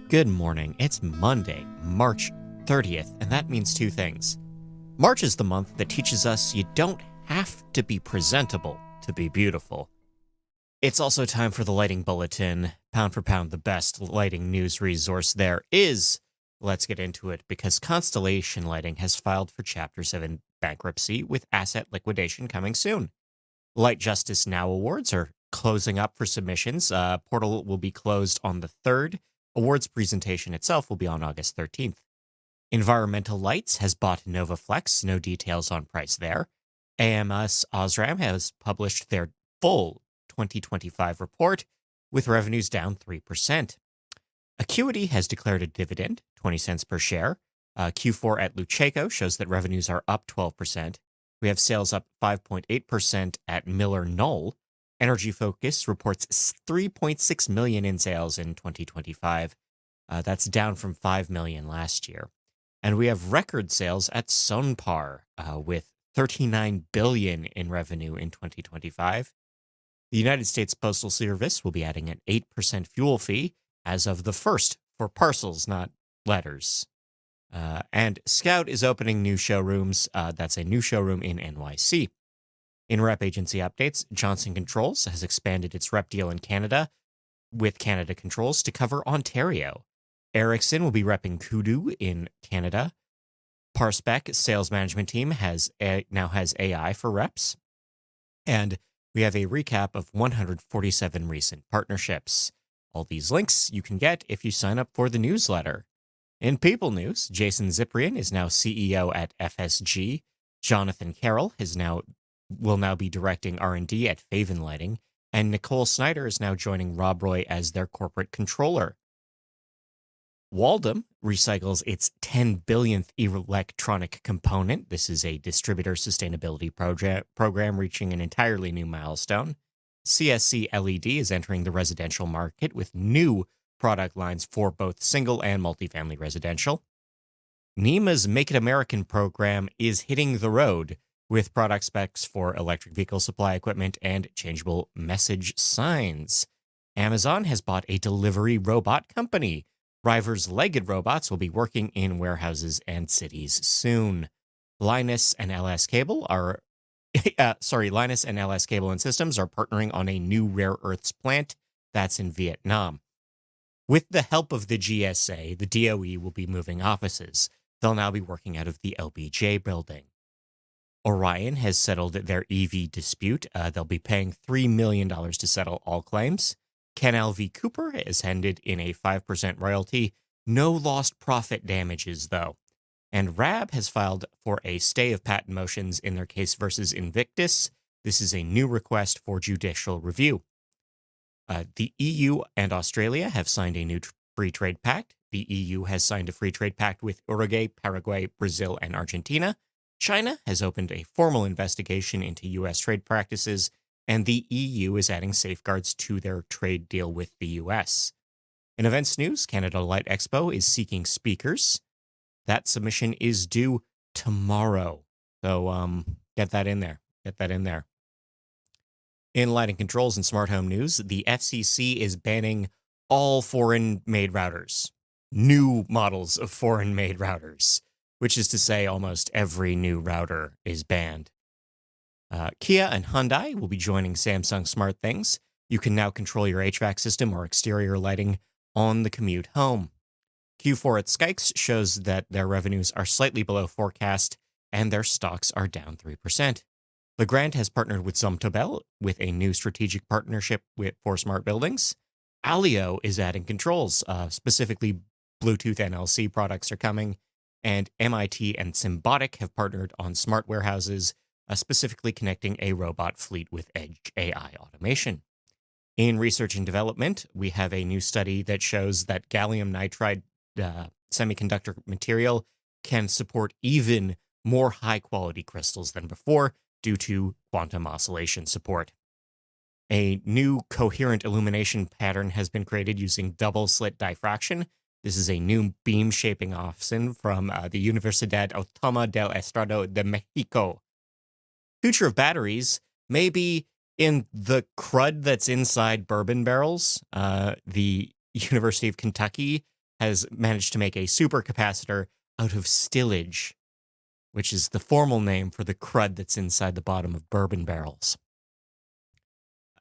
Good morning. It's Monday, March 30th, and that means two things. March is the month that teaches us you don't have to be presentable to be beautiful. It's also time for the lighting bulletin. Pound for pound, the best lighting news resource there is. Let's get into it, because Constellation Lighting has filed for Chapter 7 bankruptcy with asset liquidation coming soon. Light Justice Now awards are closing up for submissions. Portal will be closed on the 3rd. Awards presentation itself will be on August 13th. Environmental Lights has bought NovaFlex. No details on price there. AMS Osram has published their full 2025 report, with revenues down 3%. Acuity has declared a dividend, 20 cents per share. Q4 at Lucheco shows that revenues are up 12%. We have sales up 5.8% at Miller Knoll. Energy Focus reports 3.6 million in sales in 2025. That's down from 5 million last year. And we have record sales at Sonpar with 39 billion in revenue in 2025. The United States Postal Service will be adding an 8% fuel fee as of the 1st for parcels, not letters. And Scout is opening new showrooms. That's a new showroom in NYC. In rep agency updates, Johnson Controls has expanded its rep deal in Canada with Canada Controls to cover Ontario. Ericsson will be repping Kudu in Canada. Parspec sales management team now has AI for reps. And we have a recap of 147 recent partnerships. All these links you can get if you sign up for the newsletter. In People News, Jason Ziprian is now CEO at FSG. Jonathan Carroll will now be directing R&D at Faven Lighting, and Nicole Snyder is now joining Rob Roy as their corporate controller. Waldom recycles its 10 billionth electronic component. This is a distributor sustainability program reaching an entirely new milestone. CSC LED is entering the residential market with new product lines for both single and multifamily residential. NEMA's Make It American program is hitting the road with product specs for electric vehicle supply equipment and changeable message signs. Amazon has bought a delivery robot company. River's legged robots will be working in warehouses and cities soon. Linus and LS Cable and Systems are partnering on a new rare earths plant that's in Vietnam. With the help of the GSA, the DOE will be moving offices. They'll now be working out of the LBJ building. Orion has settled their EV dispute. They'll be paying $3 million to settle all claims. Canal v. Cooper has ended in a 5% royalty. No lost profit damages, though. And RAB has filed for a stay of patent motions in their case versus Invictus. This is a new request for judicial review. The EU and Australia have signed a new free trade pact. The EU has signed a free trade pact with Uruguay, Paraguay, Brazil, and Argentina. China has opened a formal investigation into U.S. trade practices, and the EU is adding safeguards to their trade deal with the U.S. In events news, Canada Light Expo is seeking speakers. That submission is due tomorrow. So get that in there. In lighting controls and smart home news, the FCC is banning all foreign-made routers. New models of foreign-made routers, which is to say almost every new router is banned. Kia and Hyundai will be joining Samsung SmartThings. You can now control your HVAC system or exterior lighting on the commute home. Q4 at Shakeups shows that their revenues are slightly below forecast and their stocks are down 3%. Legrand has partnered with Zumtobel with a new strategic partnership for smart buildings. Alio is adding controls, specifically Bluetooth NLC products are coming. And MIT and Symbotic have partnered on smart warehouses, specifically connecting a robot fleet with edge AI automation. In research and development, we have a new study that shows that gallium nitride semiconductor material can support even more high-quality crystals than before due to quantum oscillation support. A new coherent illumination pattern has been created using double-slit diffraction. This is a new beam shaping option from the Universidad Autónoma del Estado de Mexico. Future of batteries may be in the crud that's inside bourbon barrels. The University of Kentucky has managed to make a supercapacitor out of stillage, which is the formal name for the crud that's inside the bottom of bourbon barrels.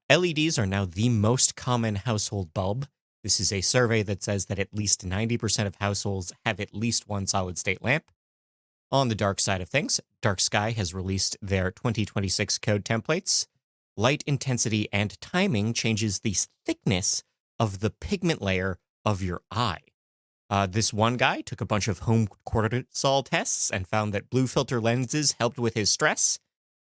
LEDs are now the most common household bulb. This is a survey that says that at least 90% of households have at least one solid-state lamp. On the dark side of things, Dark Sky has released their 2026 code templates. Light intensity and timing changes the thickness of the pigment layer of your eye. This one guy took a bunch of home cortisol tests and found that blue filter lenses helped with his stress.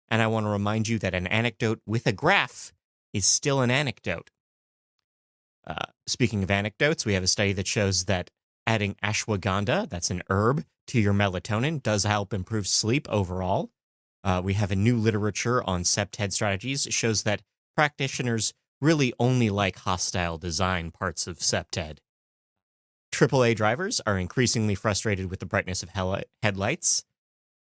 And I want to remind you that an anecdote with a graph is still an anecdote. Speaking of anecdotes, we have a study that shows that adding ashwagandha, that's an herb, to your melatonin does help improve sleep overall. We have a new literature on septed strategies. It shows that practitioners really only like hostile design parts of septed. AAA drivers are increasingly frustrated with the brightness of headlights.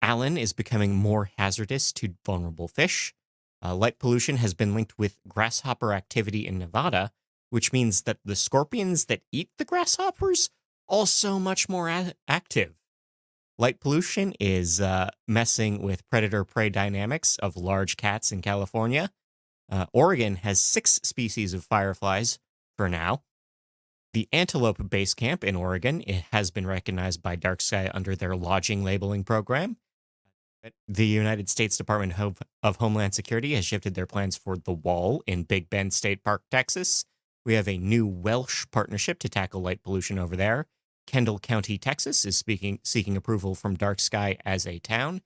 Allen is becoming more hazardous to vulnerable fish. Light pollution has been linked with grasshopper activity in Nevada, which means that the scorpions that eat the grasshoppers also much more active. Light pollution is messing with predator-prey dynamics of large cats in California. Oregon has 6 species of fireflies for now. The Antelope Base Camp in Oregon has been recognized by Dark Sky under their lodging labeling program. The United States Department of Homeland Security has shifted their plans for the Wall in Big Bend State Park, Texas. We have a new Welsh partnership to tackle light pollution over there. Kendall County, Texas is seeking approval from Dark Sky as a town.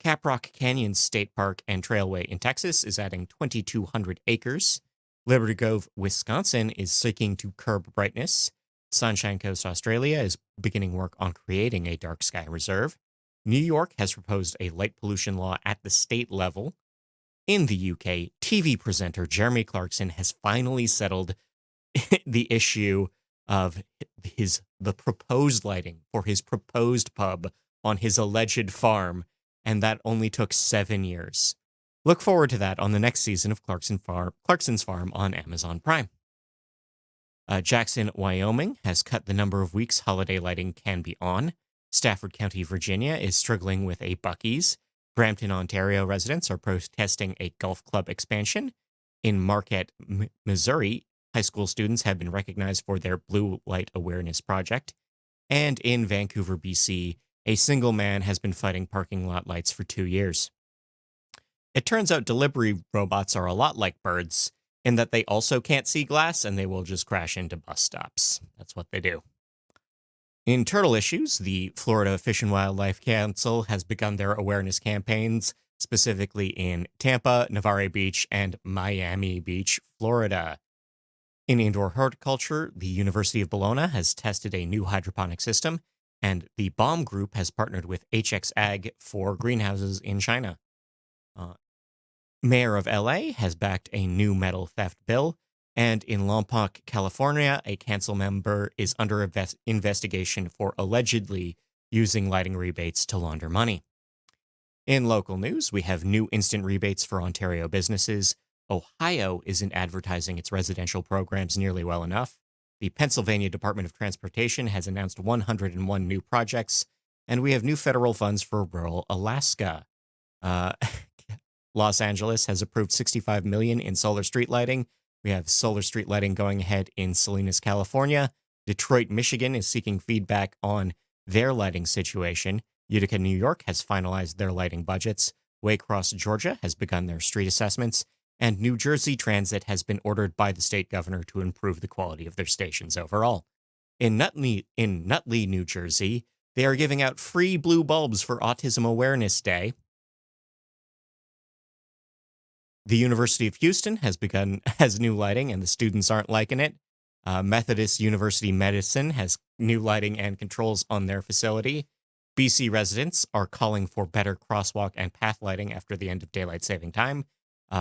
Caprock Canyon State Park and Trailway in Texas is adding 2,200 acres. Liberty Grove, Wisconsin is seeking to curb brightness. Sunshine Coast, Australia is beginning work on creating a dark sky reserve. New York has proposed a light pollution law at the state level. In the UK, TV presenter Jeremy Clarkson has finally settled the issue of the proposed lighting for his proposed pub on his alleged farm, and that only took 7 years. Look forward to that on the next season of Clarkson's Farm on Amazon Prime. Jackson, Wyoming has cut the number of weeks holiday lighting can be on. Stafford County, Virginia is struggling with a Buc-ee's. Brampton, Ontario residents are protesting a golf club expansion. In Marquette, Missouri, high school students have been recognized for their Blue Light Awareness Project. And in Vancouver, BC, a single man has been fighting parking lot lights for 2 years. It turns out delivery robots are a lot like birds in that they also can't see glass and they will just crash into bus stops. That's what they do. In turtle issues, the Florida Fish and Wildlife Council has begun their awareness campaigns, specifically in Tampa, Navarre Beach, and Miami Beach, Florida. In indoor horticulture, the University of Bologna has tested a new hydroponic system, and the Baum Group has partnered with HX Ag for greenhouses in China. Mayor of LA has backed a new metal theft bill, and in Lompoc, California, a council member is under investigation for allegedly using lighting rebates to launder money. In local news, we have new instant rebates for Ontario businesses. Ohio isn't advertising its residential programs nearly well enough. The Pennsylvania Department of Transportation has announced 101 new projects, and we have new federal funds for rural Alaska. Los Angeles has approved $65 million in solar street lighting. We have solar street lighting going ahead in Salinas, California. Detroit, Michigan is seeking feedback on their lighting situation. Utica, New York has finalized their lighting budgets. Waycross, Georgia has begun their street assessments. And New Jersey Transit has been ordered by the state governor to improve the quality of their stations overall. In Nutley, New Jersey, they are giving out free blue bulbs for Autism Awareness Day. The University of Houston has new lighting, and the students aren't liking it. Methodist University Medicine has new lighting and controls on their facility. BC residents are calling for better crosswalk and path lighting after the end of daylight saving time.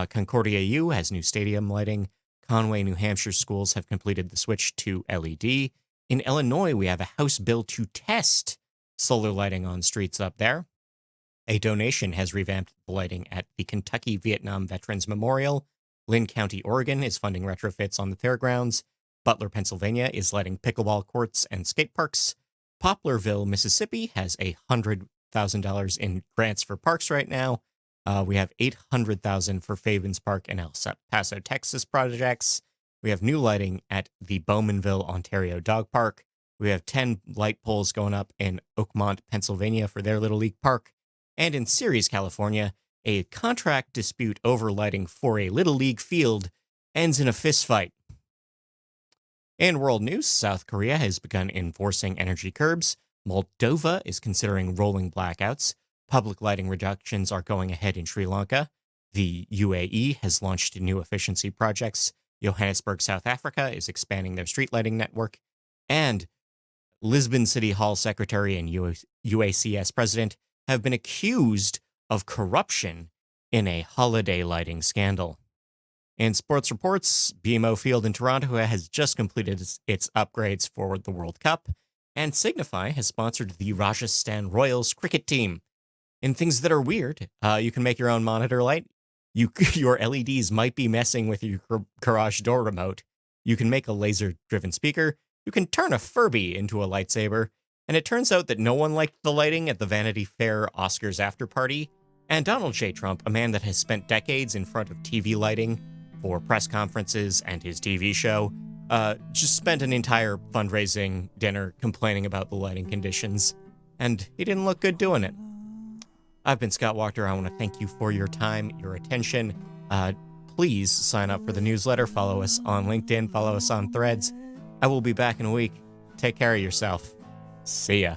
Concordia U has new stadium lighting. Conway, New Hampshire schools have completed the switch to LED. In Illinois, we have a House bill to test solar lighting on streets up there. A donation has revamped the lighting at the Kentucky Vietnam Veterans Memorial. Lynn County, Oregon is funding retrofits on the fairgrounds. Butler, Pennsylvania is lighting pickleball courts and skate parks. Poplarville, Mississippi has $100,000 in grants for parks right now. We have $800,000 for Favens Park and El Paso, Texas projects. We have new lighting at the Bowmanville, Ontario dog park. We have 10 light poles going up in Oakmont, Pennsylvania for their Little League park. And in Ceres, California, a contract dispute over lighting for a Little League field ends in a fistfight. In world news, South Korea has begun enforcing energy curbs. Moldova is considering rolling blackouts. Public lighting reductions are going ahead in Sri Lanka. The UAE has launched new efficiency projects. Johannesburg, South Africa is expanding their street lighting network. And Lisbon City Hall Secretary and UACS President have been accused of corruption in a holiday lighting scandal. In sports reports, BMO Field in Toronto has just completed its upgrades for the World Cup, and Signify has sponsored the Rajasthan Royals cricket team. In things that are weird, you can make your own monitor light. Your LEDs might be messing with your garage door remote. You can make a laser-driven speaker. You can turn a Furby into a lightsaber. And it turns out that no one liked the lighting at the Vanity Fair Oscars after party. And Donald J. Trump, a man that has spent decades in front of TV lighting for press conferences and his TV show, just spent an entire fundraising dinner complaining about the lighting conditions. And he didn't look good doing it. I've been Scott Wachter. I want to thank you for your time, your attention. Please sign up for the newsletter. Follow us on LinkedIn. Follow us on Threads. I will be back in a week. Take care of yourself. See ya.